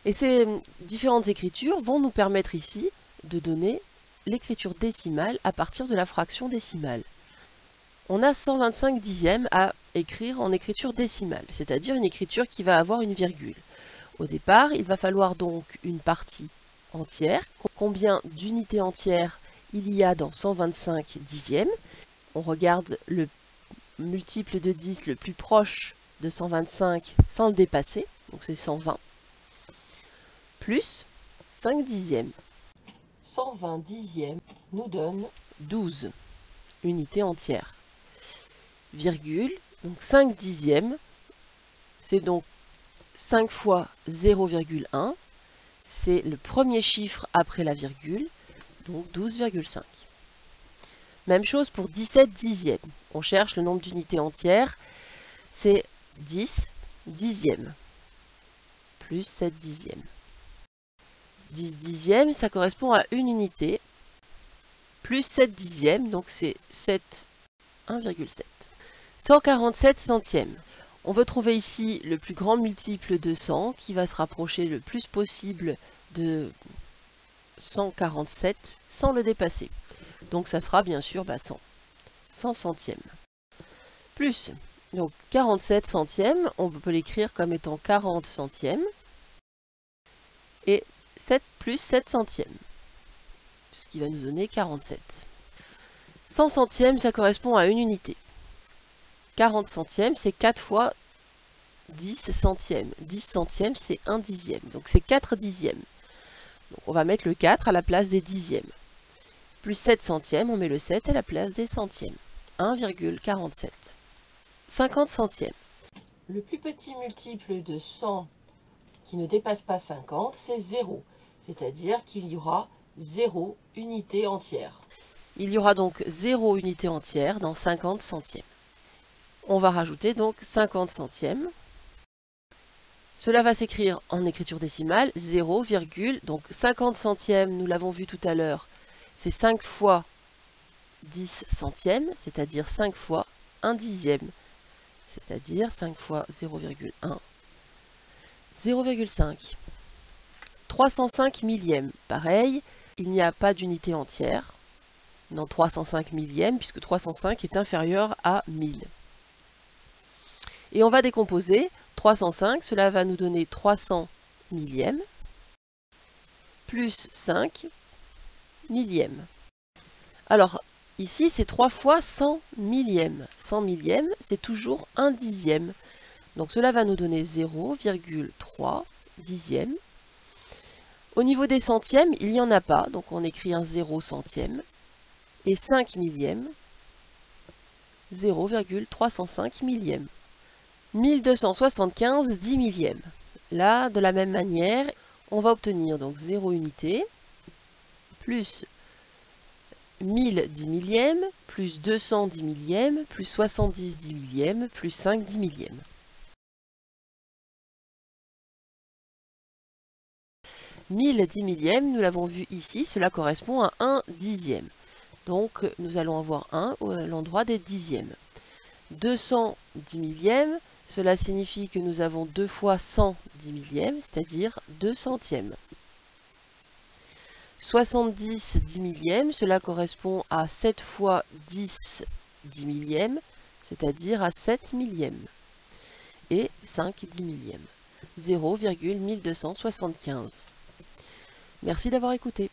Et ces différentes écritures vont nous permettre ici de donner l'écriture décimale à partir de la fraction décimale. On a 125 dixièmes à écrire en écriture décimale, c'est-à-dire une écriture qui va avoir une virgule. Au départ, il va falloir donc une partie entière. Combien d'unités entières il y a dans 125 dixièmes? On regarde le multiple de 10 le plus proche de 125 sans le dépasser, donc c'est 120, plus 5 dixièmes. 120 dixièmes nous donne 12 unités entières. Virgule, donc 5 dixièmes, c'est donc 5 fois 0,1, c'est le premier chiffre après la virgule, donc 12,5. Même chose pour 17 dixièmes. On cherche le nombre d'unités entières, c'est 10 dixièmes, plus 7 dixièmes. 10 dixièmes, ça correspond à une unité, plus 7 dixièmes, donc c'est 1,7. 147 centièmes. On veut trouver ici le plus grand multiple de 100 qui va se rapprocher le plus possible de 147 sans le dépasser. Donc ça sera bien sûr 100. 100 centièmes. Plus, donc 47 centièmes, on peut l'écrire comme étant 40 centièmes. Et 7 plus 7 centièmes, ce qui va nous donner 47. 100 centièmes, ça correspond à une unité. 40 centièmes, c'est 4 fois 10 centièmes. 10 centièmes, c'est 1 dixième. Donc c'est 4 dixièmes. Donc on va mettre le 4 à la place des dixièmes. Plus 7 centièmes, on met le 7 à la place des centièmes. 1,47. 50 centièmes. Le plus petit multiple de 100 qui ne dépasse pas 50, c'est 0. C'est-à-dire qu'il y aura 0 unité entière. Il y aura donc 0 unité entière dans 50 centièmes. On va rajouter donc 50 centièmes. Cela va s'écrire en écriture décimale 0, donc 50 centièmes, nous l'avons vu tout à l'heure, c'est 5 fois 10 centièmes, c'est-à-dire 5 fois 1 dixième, c'est-à-dire 5 fois 0,1, 0,5. 305 millièmes, pareil, il n'y a pas d'unité entière dans 305 millièmes, puisque 305 est inférieur à 1000. Et on va décomposer 305, cela va nous donner 300 millièmes, plus 5 millièmes. Alors, ici, c'est 3 fois 100 millièmes. 100 millièmes, c'est toujours 1 dixième. Donc cela va nous donner 0,3 dixième. Au niveau des centièmes, il n'y en a pas, donc on écrit un 0 centième. Et 5 millièmes, 0,305 millièmes. 1275 10 millièmes. Là, de la même manière, on va obtenir donc 0 unité, plus 1000 10 millièmes, plus 200 10 millièmes, plus 70 10 millièmes, plus 5 10 millièmes. 1000 10 millièmes, nous l'avons vu ici, cela correspond à 1 dixième. Donc nous allons avoir 1 à l'endroit des dixièmes. 200 10 millièmes, cela signifie que nous avons 2 fois 100 10 millièmes, c'est-à-dire 2 centièmes. 70 10 millièmes, cela correspond à 7 fois 10 10 millièmes, c'est-à-dire à 7 millièmes. Et 5 10 millièmes, 0,1275. Merci d'avoir écouté.